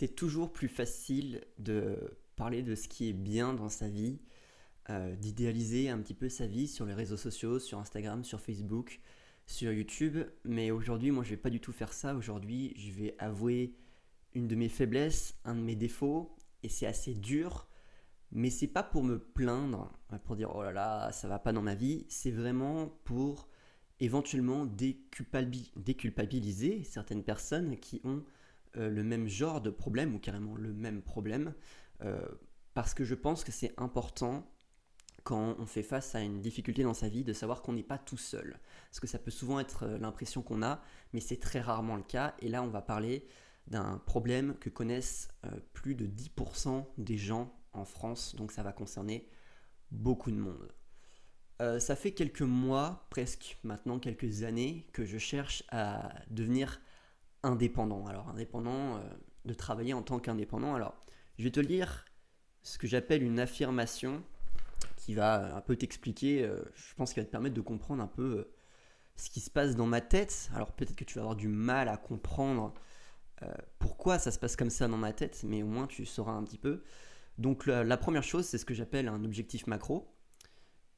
C'est toujours plus facile de parler de ce qui est bien dans sa vie, d'idéaliser un petit peu sa vie sur les réseaux sociaux, sur Instagram, sur Facebook, sur YouTube. Mais aujourd'hui, moi, je vais pas du tout faire ça. Aujourd'hui, je vais avouer une de mes faiblesses, un de mes défauts, et c'est assez dur. Mais c'est pas pour me plaindre, pour dire oh là là, ça va pas dans ma vie. C'est vraiment pour éventuellement déculpabiliser certaines personnes qui ont le même genre de problème ou carrément le même problème, euh, parce que je pense que c'est important quand on fait face à une difficulté dans sa vie de savoir qu'on n'est pas tout seul. Parce que ça peut souvent être l'impression qu'on a, mais c'est très rarement le cas. Et là, on va parler d'un problème que connaissent plus de 10% des gens en France, donc ça va concerner beaucoup de monde. Ça fait quelques mois, presque maintenant quelques années, que je cherche à devenir indépendant. Alors indépendant, de travailler en tant qu'indépendant. Alors je vais te lire ce que j'appelle une affirmation qui va un peu t'expliquer, je pense qu'il va te permettre de comprendre un peu ce qui se passe dans ma tête. Alors peut-être que tu vas avoir du mal à comprendre pourquoi ça se passe comme ça dans ma tête, mais au moins tu sauras un petit peu. Donc la première chose, c'est ce que j'appelle un objectif macro.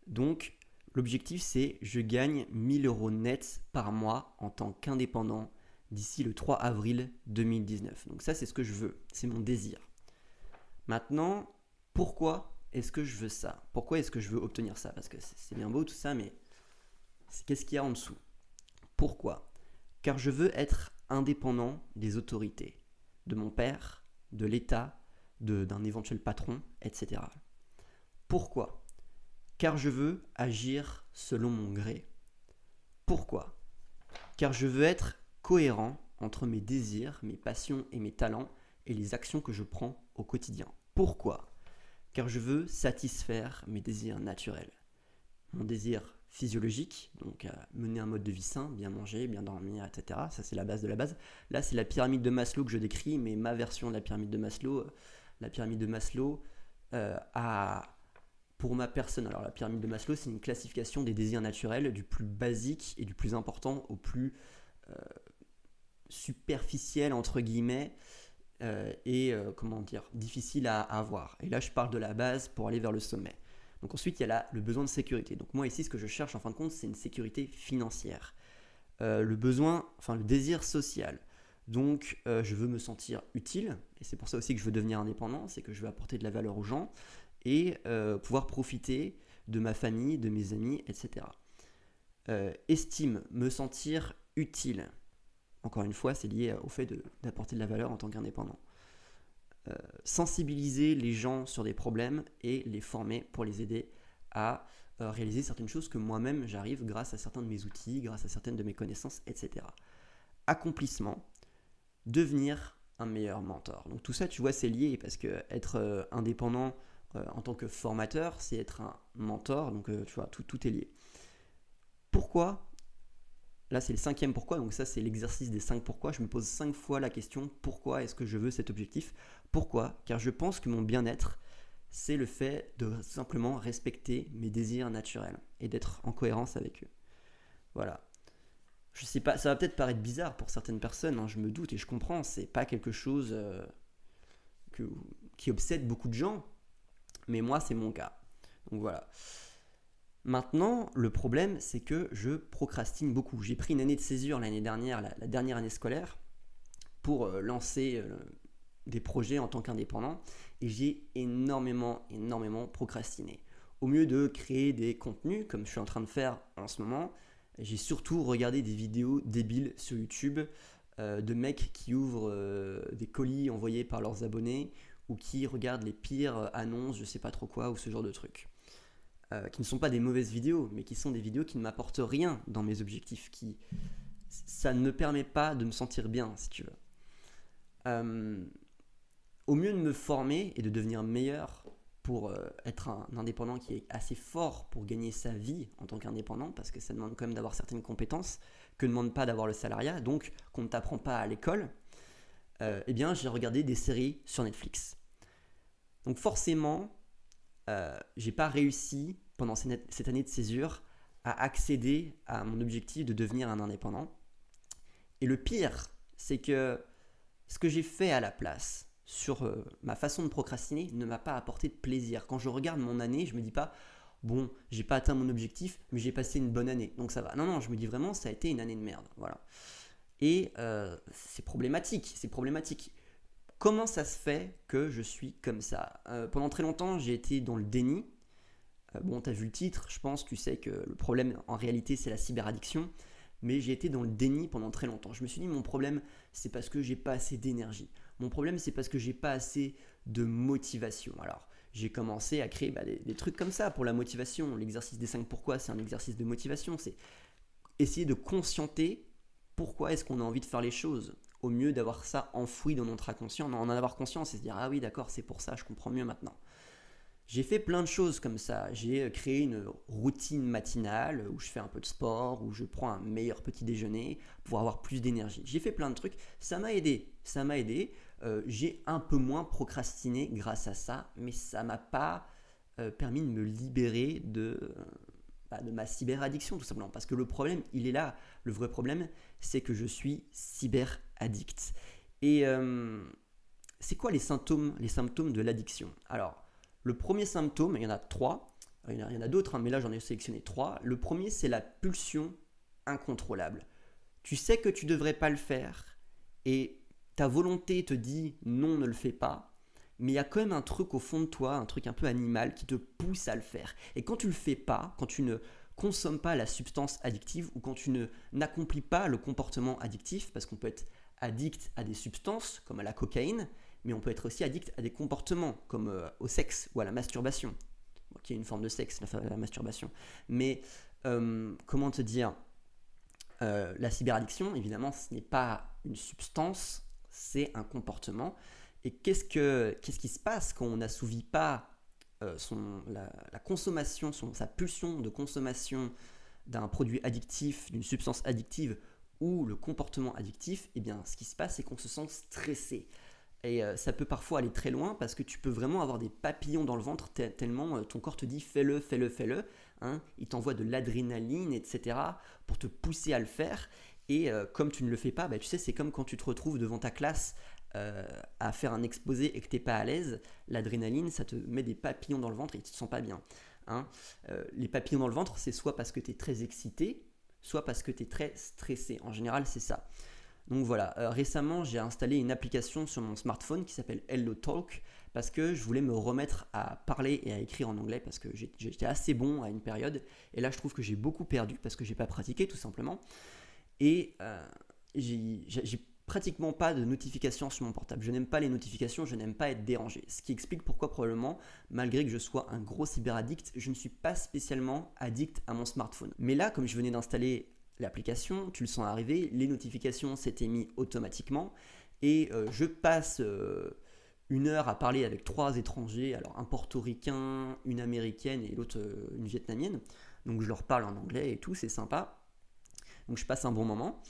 Donc l'objectif, c'est je gagne 1 000 € net par mois en tant qu'indépendant d'ici le 3 avril 2019. Donc ça, c'est ce que je veux, c'est mon désir. Maintenant, pourquoi est-ce que je veux ça? Pourquoi est-ce que je veux obtenir ça? Parce que c'est bien beau tout ça, mais qu'est-ce qu'il y a en dessous? Pourquoi? Car je veux être indépendant des autorités, de mon père, de l'État, d'un éventuel patron, etc. Pourquoi? Car je veux agir selon mon gré. Pourquoi? Car je veux être cohérent entre mes désirs, mes passions et mes talents et les actions que je prends au quotidien. Pourquoi? Car je veux satisfaire mes désirs naturels. Mon désir physiologique, donc mener un mode de vie sain, bien manger, bien dormir, etc. Ça, c'est la base de la base. Là, c'est la pyramide de Maslow que je décris, mais ma version de la pyramide de Maslow. La pyramide de Maslow a, pour ma personne, alors la pyramide de Maslow, c'est une classification des désirs naturels du plus basique et du plus important au plus superficiel, entre guillemets, comment dire, difficile à avoir. Et là, je parle de la base pour aller vers le sommet. Donc ensuite, il y a le besoin de sécurité. Donc moi ici, ce que je cherche en fin de compte, c'est une sécurité financière. Le désir social. Donc je veux me sentir utile, et c'est pour ça aussi que je veux devenir indépendant, c'est que je veux apporter de la valeur aux gens, et pouvoir profiter de ma famille, de mes amis, etc. Estime, me sentir utile. Encore une fois, c'est lié au fait d'apporter de la valeur en tant qu'indépendant. Sensibiliser les gens sur des problèmes et les former pour les aider à réaliser certaines choses que moi-même j'arrive grâce à certains de mes outils, grâce à certaines de mes connaissances, etc. Accomplissement, devenir un meilleur mentor. Donc tout ça, tu vois, c'est lié parce que être indépendant en tant que formateur, c'est être un mentor, donc tu vois, tout est lié. Pourquoi? Là, c'est le 5e pourquoi, donc ça, c'est l'exercice des 5 pourquoi. Je me pose 5 fois la question pourquoi est-ce que je veux cet objectif? Pourquoi? Car je pense que mon bien-être, c'est le fait de simplement respecter mes désirs naturels et d'être en cohérence avec eux. Voilà. Je sais pas, ça va peut-être paraître bizarre pour certaines personnes, hein, je me doute et je comprends, c'est pas quelque chose qui obsède beaucoup de gens, mais moi, c'est mon cas. Donc voilà. Maintenant, le problème, c'est que je procrastine beaucoup. J'ai pris une année de césure l'année dernière, la dernière année scolaire, pour lancer des projets en tant qu'indépendant, et j'ai énormément procrastiné. Au mieux de créer des contenus, comme je suis en train de faire en ce moment, j'ai surtout regardé des vidéos débiles sur YouTube de mecs qui ouvrent des colis envoyés par leurs abonnés, ou qui regardent les pires annonces, je sais pas trop quoi, ou ce genre de trucs. Qui ne sont pas des mauvaises vidéos, mais qui sont des vidéos qui ne m'apportent rien dans mes objectifs, ça ne me permet pas de me sentir bien, si tu veux. Au mieux de me former et de devenir meilleur pour être un indépendant qui est assez fort pour gagner sa vie en tant qu'indépendant, parce que ça demande quand même d'avoir certaines compétences que ne demande pas d'avoir le salariat, donc qu'on ne t'apprend pas à l'école, eh bien j'ai regardé des séries sur Netflix. Donc forcément, j'ai pas réussi pendant cette année de césure à accéder à mon objectif de devenir un indépendant. Et le pire, c'est que ce que j'ai fait à la place, sur ma façon de procrastiner ne m'a pas apporté de plaisir. Quand je regarde mon année, je me dis pas, bon, j'ai pas atteint mon objectif, mais j'ai passé une bonne année, donc ça va. Non, non, je me dis vraiment, ça a été une année de merde. Voilà. Et c'est problématique, c'est problématique. Comment ça se fait que je suis comme ça? Pendant très longtemps, j'ai été dans le déni. Bon, tu as vu le titre, je pense, tu sais que le problème en réalité c'est la cyberaddiction, mais j'ai été dans le déni pendant très longtemps. Je me suis dit mon problème c'est parce que j'ai pas assez d'énergie. Mon problème c'est parce que j'ai pas assez de motivation. Alors, j'ai commencé à créer des trucs comme ça pour la motivation. L'exercice des 5 pourquoi, c'est un exercice de motivation, c'est essayer de conscienter pourquoi est-ce qu'on a envie de faire les choses, au mieux d'avoir ça enfoui dans notre inconscient, en avoir conscience et se dire ah oui d'accord c'est pour ça, je comprends mieux maintenant. J'ai fait plein de choses comme ça. J'ai créé une routine matinale où je fais un peu de sport, où je prends un meilleur petit déjeuner pour avoir plus d'énergie. J'ai fait plein de trucs. Ça m'a aidé. Ça m'a aidé. J'ai un peu moins procrastiné grâce à ça, mais ça m'a pas permis de me libérer de ma cyberaddiction tout simplement. Parce que le problème, il est là. Le vrai problème, c'est que je suis cyberaddict. Et c'est quoi les symptômes de l'addiction? Alors, le premier symptôme, il y en a 3, il y en a d'autres, hein, mais là j'en ai sélectionné 3. Le premier, c'est la pulsion incontrôlable. Tu sais que tu ne devrais pas le faire et ta volonté te dit non, ne le fais pas, mais il y a quand même un truc au fond de toi, un truc un peu animal qui te pousse à le faire. Et quand tu ne le fais pas, quand tu ne consommes pas la substance addictive ou quand tu n'accomplis pas le comportement addictif, parce qu'on peut être addict à des substances comme à la cocaïne, mais on peut être aussi addict à des comportements comme au sexe ou à la masturbation, qui est une forme de sexe, la masturbation. Mais comment te dire, la cyberaddiction, évidemment, ce n'est pas une substance, c'est un comportement. Et qu'est-ce qui se passe quand on n'assouvit pas la consommation, sa pulsion de consommation d'un produit addictif, d'une substance addictive ou le comportement addictif? Eh bien, ce qui se passe, c'est qu'on se sent stressé. Et ça peut parfois aller très loin parce que tu peux vraiment avoir des papillons dans le ventre tellement ton corps te dit fais-le, fais-le, fais-le. Hein, il t'envoie de l'adrénaline, etc. pour te pousser à le faire. Et comme tu ne le fais pas, tu sais, c'est comme quand tu te retrouves devant ta classe à faire un exposé et que tu n'es pas à l'aise. L'adrénaline, ça te met des papillons dans le ventre et tu ne te sens pas bien. Hein. Les papillons dans le ventre, c'est soit parce que tu es très excité, soit parce que tu es très stressé. En général, c'est ça. Donc voilà, récemment j'ai installé une application sur mon smartphone qui s'appelle HelloTalk parce que je voulais me remettre à parler et à écrire en anglais parce que j'étais assez bon à une période et là je trouve que j'ai beaucoup perdu parce que j'ai pas pratiqué tout simplement et j'ai pratiquement pas de notifications sur mon portable. Je n'aime pas les notifications, je n'aime pas être dérangé. Ce qui explique pourquoi probablement, malgré que je sois un gros cyberaddict, je ne suis pas spécialement addict à mon smartphone. Mais là, comme je venais d'installer l'application, tu le sens arriver, les notifications s'étaient mises automatiquement et je passe 1 heure à parler avec 3 étrangers, alors un portoricain, une américaine et l'autre une vietnamienne, donc je leur parle en anglais et tout, c'est sympa, donc je passe un bon moment,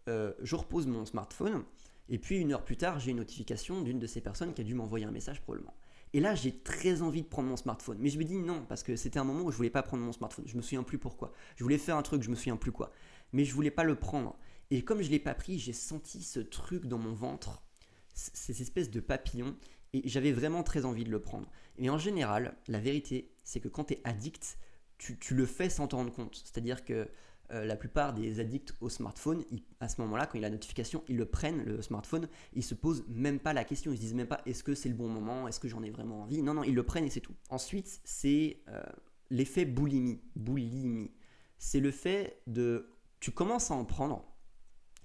je repose mon smartphone et puis 1 heure plus tard j'ai une notification d'une de ces personnes qui a dû m'envoyer un message probablement. Et là, j'ai très envie de prendre mon smartphone. Mais je me dis non, parce que c'était un moment où je voulais pas prendre mon smartphone. Je me souviens plus pourquoi. Je voulais faire un truc, je me souviens plus quoi. Mais je voulais pas le prendre. Et comme je l'ai pas pris, j'ai senti ce truc dans mon ventre, ces espèces de papillons. Et j'avais vraiment très envie de le prendre. Et en général, la vérité, c'est que quand tu es addict, tu le fais sans t'en rendre compte. C'est-à-dire que la plupart des addicts au smartphone, à ce moment-là, quand il y a la notification, ils le prennent, le smartphone, ils se posent même pas la question, ils se disent même pas est-ce que c'est le bon moment, est-ce que j'en ai vraiment envie. Non, non, ils le prennent et c'est tout. Ensuite, c'est l'effet boulimie. C'est le fait de... Tu commences à en prendre,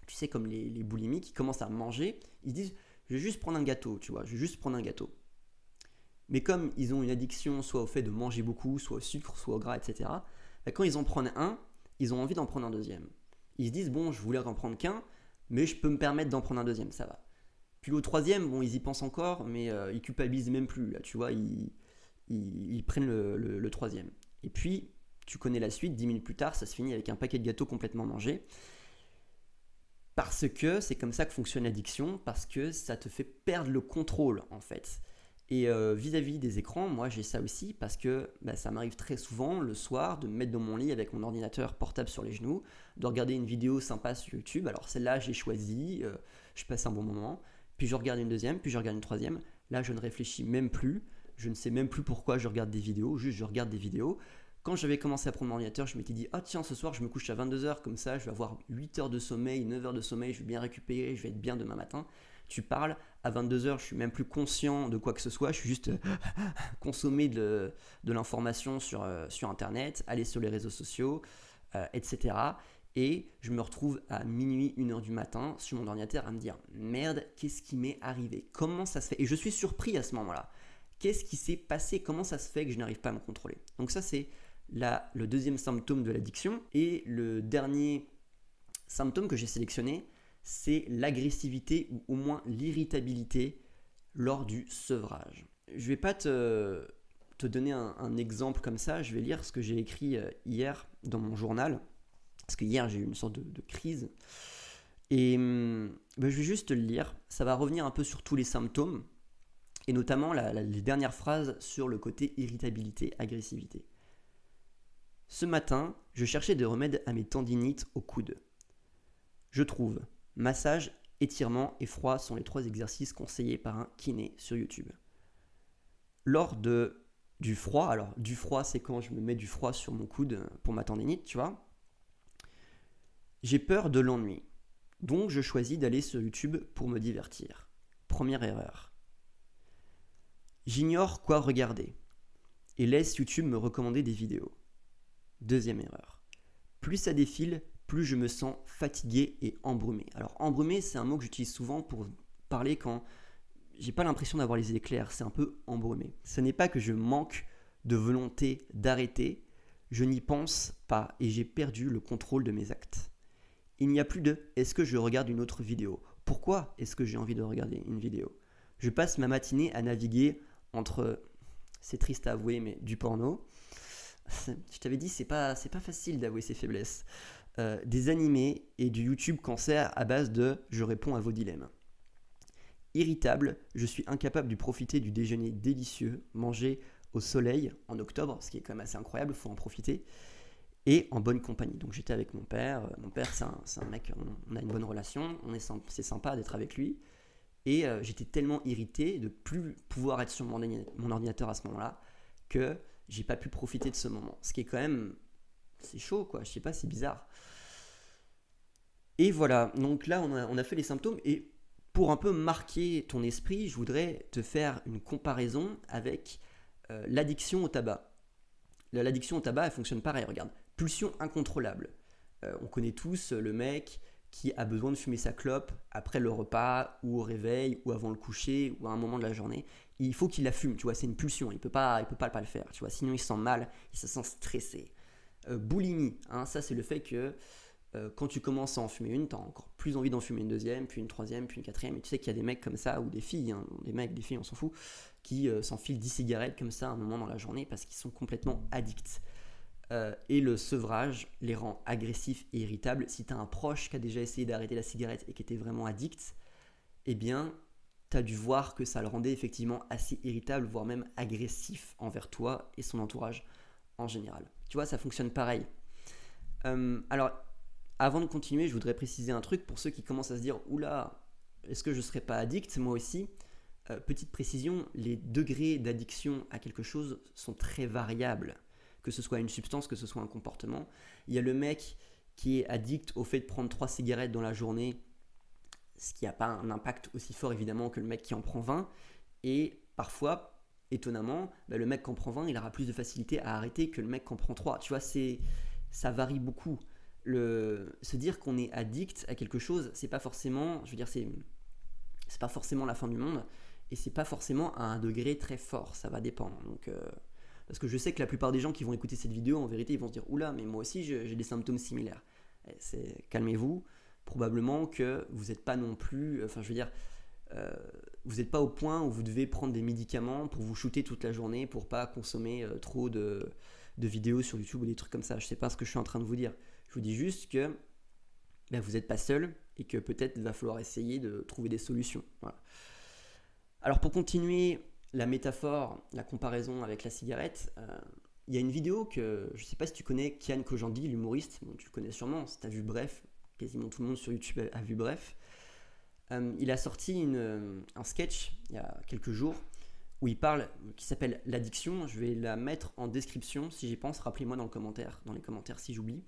tu sais, comme les boulimiques qui commencent à manger, ils se disent je vais juste prendre un gâteau, tu vois, je vais juste prendre un gâteau. Mais comme ils ont une addiction soit au fait de manger beaucoup, soit au sucre, soit au gras, etc., quand ils en prennent un, ils ont envie d'en prendre un deuxième. Ils se disent, bon, je voulais en prendre qu'un, mais je peux me permettre d'en prendre un deuxième, ça va. Puis au troisième, bon, ils y pensent encore, mais ils culpabilisent même plus, là, tu vois, ils prennent le troisième. Et puis, tu connais la suite, 10 minutes plus tard, ça se finit avec un paquet de gâteaux complètement mangé. Parce que c'est comme ça que fonctionne l'addiction, parce que ça te fait perdre le contrôle, en fait. Et vis-à-vis des écrans, moi j'ai ça aussi parce que ça m'arrive très souvent le soir de me mettre dans mon lit avec mon ordinateur portable sur les genoux, de regarder une vidéo sympa sur YouTube. Alors celle-là j'ai choisi, je passe un bon moment, puis je regarde une deuxième, puis je regarde une troisième. Là, je ne réfléchis même plus. Je ne sais même plus pourquoi je regarde des vidéos. Juste, je regarde des vidéos. Quand j'avais commencé à prendre mon ordinateur, je m'étais dit, ah tiens, ce soir, je me couche à 22h, comme ça, je vais avoir 8 heures de sommeil, 9 heures de sommeil, je vais bien récupérer, je vais être bien demain matin. Tu parles, à 22h, je suis même plus conscient de quoi que ce soit, je suis juste consommer de l'information sur Internet, aller sur les réseaux sociaux, etc. Et je me retrouve à minuit, 1h du matin sur mon ordinateur à me dire merde, qu'est-ce qui m'est arrivé? Comment ça se fait? Et je suis surpris à ce moment-là. Qu'est-ce qui s'est passé? Comment ça se fait que je n'arrive pas à me contrôler? Donc ça, c'est le deuxième symptôme de l'addiction. Et le dernier symptôme que j'ai sélectionné, c'est l'agressivité ou au moins l'irritabilité lors du sevrage. Je ne vais pas te donner un exemple comme ça, je vais lire ce que j'ai écrit hier dans mon journal, parce que hier j'ai eu une sorte de crise, et je vais juste te le lire, ça va revenir un peu sur tous les symptômes, et notamment les dernières phrases sur le côté irritabilité, agressivité. Ce matin, je cherchais des remèdes à mes tendinites au coude. Je trouve massage, étirement et froid sont les 3 exercices conseillés par un kiné sur YouTube. Lors du froid, alors du froid c'est quand je me mets du froid sur mon coude pour ma tendinite, tu vois. J'ai peur de l'ennui, donc je choisis d'aller sur YouTube pour me divertir. Première erreur. J'ignore quoi regarder et laisse YouTube me recommander des vidéos. Deuxième erreur. Plus ça défile, plus je me sens fatigué et embrumé. Alors embrumé, c'est un mot que j'utilise souvent pour parler quand j'ai pas l'impression d'avoir les idées claires, c'est un peu embrumé. Ce n'est pas que je manque de volonté d'arrêter, je n'y pense pas et j'ai perdu le contrôle de mes actes. Il n'y a plus de « est-ce que je regarde une autre vidéo ?» Pourquoi est-ce que j'ai envie de regarder une vidéo? Je passe ma matinée à naviguer entre, c'est triste à avouer, mais du porno. Je t'avais dit, c'est pas facile d'avouer ses faiblesses. Des animés et du YouTube cancer à base de « je réponds à vos dilemmes ». Irritable, je suis incapable de profiter du déjeuner délicieux, mangé au soleil en octobre, ce qui est quand même assez incroyable, il faut en profiter, et en bonne compagnie. Donc j'étais avec mon père. Mon père, c'est un mec, on a une bonne relation, c'est sympa d'être avec lui. Et j'étais tellement irrité de ne plus pouvoir être sur mon ordinateur à ce moment-là que j'ai pas pu profiter de ce moment. Ce qui est quand même, c'est chaud quoi, je sais pas, c'est bizarre. Et voilà, donc là on a fait les symptômes et pour un peu marquer ton esprit, je voudrais te faire une comparaison avec l'addiction au tabac. L'addiction au tabac, elle fonctionne pareil, regarde. Pulsion incontrôlable. On connaît tous le mec qui a besoin de fumer sa clope après le repas ou au réveil ou avant le coucher ou à un moment de la journée. Il faut qu'il la fume, tu vois, c'est une pulsion, il peut pas le faire, tu vois, sinon il se sent mal, il se sent stressé. Boulimie, hein, ça c'est le fait que quand tu commences à en fumer une, tu as encore plus envie d'en fumer une deuxième, puis une troisième, puis une quatrième. Et tu sais qu'il y a des mecs comme ça, ou des filles, hein, des mecs, des filles, on s'en fout, qui s'enfilent 10 cigarettes comme ça à un moment dans la journée parce qu'ils sont complètement addicts. Et le sevrage les rend agressifs et irritables. Si tu as un proche qui a déjà essayé d'arrêter la cigarette et qui était vraiment addict, eh bien, tu as dû voir que ça le rendait effectivement assez irritable, voire même agressif envers toi et son entourage en général. Tu vois, ça fonctionne pareil. Alors, avant de continuer, je voudrais préciser un truc pour ceux qui commencent à se dire « Oula, est-ce que je ne serais pas addict moi aussi ?» Petite précision, les degrés d'addiction à quelque chose sont très variables. Que ce soit une substance, que ce soit un comportement. Il y a le mec qui est addict au fait de prendre 3 cigarettes dans la journée, ce qui n'a pas un impact aussi fort évidemment que le mec qui en prend 20. Et parfois, étonnamment, le mec qui en prend 20, il aura plus de facilité à arrêter que le mec qui en prend 3. Tu vois, ça varie beaucoup. Se dire qu'on est addict à quelque chose, c'est pas forcément, je veux dire, c'est pas forcément la fin du monde et c'est pas forcément à un degré très fort, ça va dépendre. Donc, parce que je sais que la plupart des gens qui vont écouter cette vidéo, en vérité, ils vont se dire « Oula, mais moi aussi j'ai des symptômes similaires ». Calmez-vous, probablement que vous n'êtes pas non plus, enfin je veux dire, vous n'êtes pas au point où vous devez prendre des médicaments pour vous shooter toute la journée pour pas consommer trop de vidéos sur YouTube ou des trucs comme ça. Je sais pas ce que je suis en train de vous dire. Je vous dis juste que vous n'êtes pas seul et que peut-être il va falloir essayer de trouver des solutions. Voilà. Alors pour continuer la métaphore, la comparaison avec la cigarette, il y a une vidéo que je ne sais pas si tu connais Kian Kojandi, l'humoriste, bon, tu le connais sûrement, si tu as vu Bref, quasiment tout le monde sur YouTube a vu Bref. Il a sorti un sketch il y a quelques jours où il parle, qui s'appelle l'addiction. Je vais la mettre en description si j'y pense, rappelez-moi dans les commentaires si j'oublie.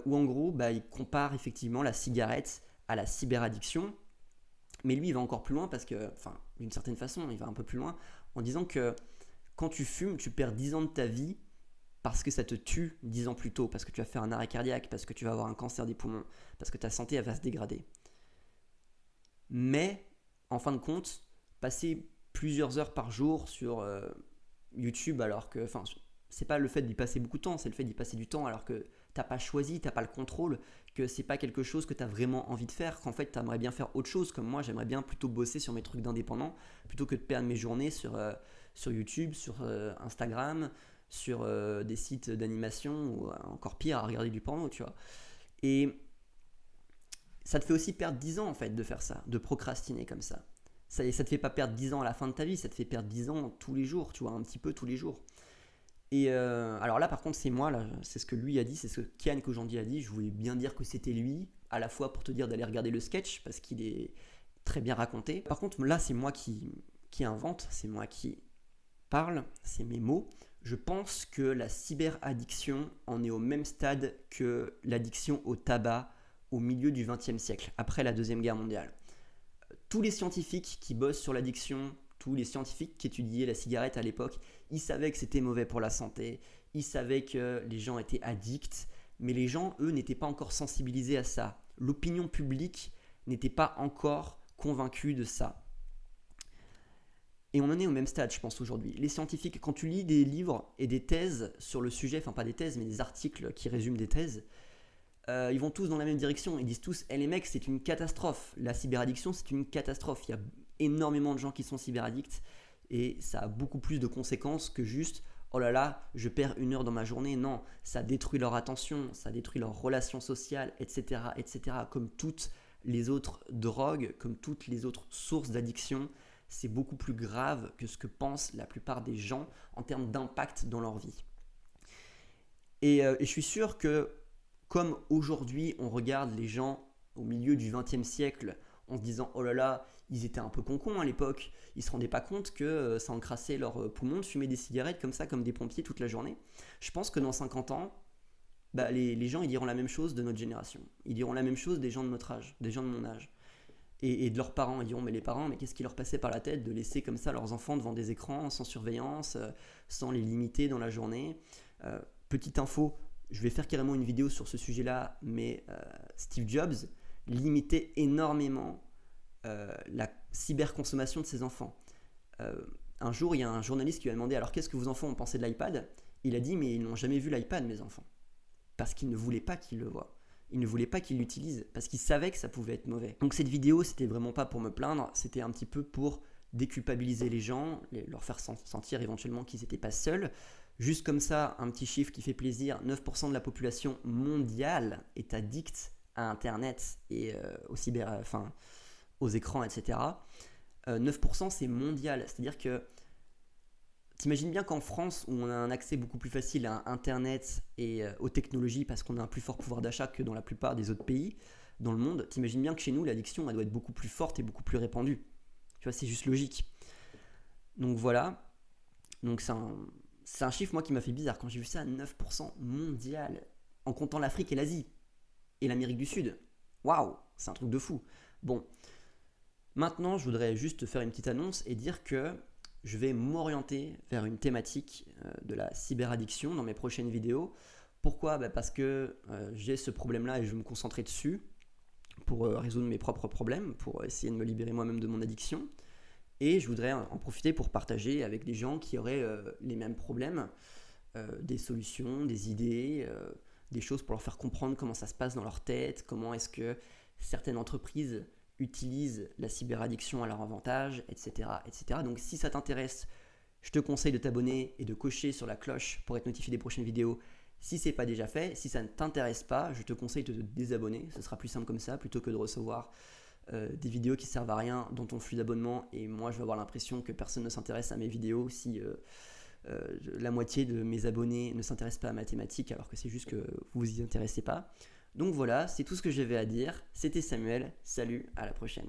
Où en gros, il compare effectivement la cigarette à la cyberaddiction. Mais lui, il va encore plus loin parce que, enfin, d'une certaine façon, il va un peu plus loin en disant que quand tu fumes, tu perds 10 ans de ta vie parce que ça te tue 10 ans plus tôt, parce que tu vas faire un arrêt cardiaque, parce que tu vas avoir un cancer des poumons, parce que ta santé elle va se dégrader. Mais, en fin de compte, passer plusieurs heures par jour sur YouTube, alors que, enfin, c'est pas le fait d'y passer beaucoup de temps, c'est le fait d'y passer du temps alors que t'as pas choisi, t'as pas le contrôle, que c'est pas quelque chose que t'as vraiment envie de faire, qu'en fait t'aimerais bien faire autre chose, comme moi j'aimerais bien plutôt bosser sur mes trucs d'indépendant, plutôt que de perdre mes journées sur YouTube, sur Instagram, sur des sites d'animation, ou encore pire, à regarder du porno, tu vois. Et ça te fait aussi perdre 10 ans en fait de faire ça, de procrastiner comme ça. Ça te fait pas perdre 10 ans à la fin de ta vie, ça te fait perdre 10 ans tous les jours, tu vois, un petit peu tous les jours. Et alors là, par contre, c'est moi, là, c'est ce que lui a dit, c'est ce que Kian Kojandi a dit. Je voulais bien dire que c'était lui, à la fois pour te dire d'aller regarder le sketch, parce qu'il est très bien raconté. Par contre, là, c'est moi qui invente, c'est moi qui parle, c'est mes mots. Je pense que la cyberaddiction en est au même stade que l'addiction au tabac au milieu du XXe siècle, après la Deuxième Guerre mondiale. Tous les scientifiques qui bossent sur l'addiction, tous les scientifiques qui étudiaient la cigarette à l'époque, ils savaient que c'était mauvais pour la santé, ils savaient que les gens étaient addicts, mais les gens, eux, n'étaient pas encore sensibilisés à ça. L'opinion publique n'était pas encore convaincue de ça. Et on en est au même stade, je pense, aujourd'hui. Les scientifiques, quand tu lis des livres et des thèses sur le sujet, enfin pas des thèses, mais des articles qui résument des thèses, ils vont tous dans la même direction. Ils disent tous, les mecs, c'est une catastrophe. La cyberaddiction, c'est une catastrophe. Il y a énormément de gens qui sont cyberaddicts et ça a beaucoup plus de conséquences que juste oh là là, je perds 1 heure dans ma journée. Non, ça détruit leur attention, ça détruit leurs relations sociales, etc., etc. Comme toutes les autres drogues, comme toutes les autres sources d'addiction, c'est beaucoup plus grave que ce que pensent la plupart des gens en termes d'impact dans leur vie. Et je suis sûr que comme aujourd'hui on regarde les gens au milieu du XXe siècle en se disant oh là là, ils étaient un peu concons à l'époque, ils se rendaient pas compte que ça encrassait leurs poumons de fumer des cigarettes comme ça, comme des pompiers toute la journée. Je pense que dans 50 ans, les gens ils diront la même chose de notre génération. Ils diront la même chose des gens de notre âge, des gens de mon âge. Et de leurs parents, ils diront mais les parents, mais qu'est-ce qui leur passait par la tête de laisser comme ça leurs enfants devant des écrans, sans surveillance, sans les limiter dans la journée. Petite info, je vais faire carrément une vidéo sur ce sujet-là, mais Steve Jobs limitait énormément la cyberconsommation de ses enfants. Un jour, il y a un journaliste qui lui a demandé alors qu'est-ce que vos enfants ont pensé de l'iPad? Il a dit mais ils n'ont jamais vu l'iPad mes enfants, parce qu'ils ne voulaient pas qu'ils le voient. Ils ne voulaient pas qu'ils l'utilisent parce qu'ils savaient que ça pouvait être mauvais. Donc cette vidéo, c'était vraiment pas pour me plaindre, c'était un petit peu pour déculpabiliser les gens, leur faire sentir éventuellement qu'ils n'étaient pas seuls. Juste comme ça, un petit chiffre qui fait plaisir, 9% de la population mondiale est addicte à Internet et aux écrans, etc. 9% c'est mondial, c'est-à-dire que t'imagines bien qu'en France, où on a un accès beaucoup plus facile à Internet et aux technologies parce qu'on a un plus fort pouvoir d'achat que dans la plupart des autres pays dans le monde, t'imagines bien que chez nous, l'addiction, elle doit être beaucoup plus forte et beaucoup plus répandue. Tu vois, c'est juste logique. Donc voilà. Donc c'est un chiffre, moi, qui m'a fait bizarre. Quand j'ai vu ça, 9% mondial, en comptant l'Afrique et l'Asie, et l'Amérique du Sud. Waouh, c'est un truc de fou. Bon. Maintenant, je voudrais juste faire une petite annonce et dire que je vais m'orienter vers une thématique de la cyberaddiction dans mes prochaines vidéos. Pourquoi ? Parce que j'ai ce problème-là et je vais me concentrer dessus pour résoudre mes propres problèmes, pour essayer de me libérer moi-même de mon addiction. Et je voudrais en profiter pour partager avec des gens qui auraient les mêmes problèmes, des solutions, des idées, des choses pour leur faire comprendre comment ça se passe dans leur tête, comment est-ce que certaines entreprises utilisent la cyberaddiction à leur avantage, etc., etc. Donc si ça t'intéresse, je te conseille de t'abonner et de cocher sur la cloche pour être notifié des prochaines vidéos si ce n'est pas déjà fait. Si ça ne t'intéresse pas, je te conseille de te désabonner, ce sera plus simple comme ça plutôt que de recevoir des vidéos qui servent à rien dans ton flux d'abonnement et moi je vais avoir l'impression que personne ne s'intéresse à mes vidéos si la moitié de mes abonnés ne s'intéressent pas à ma thématique alors que c'est juste que vous vous y intéressez pas. Donc voilà, c'est tout ce que j'avais à dire. C'était Samuel, salut, à la prochaine.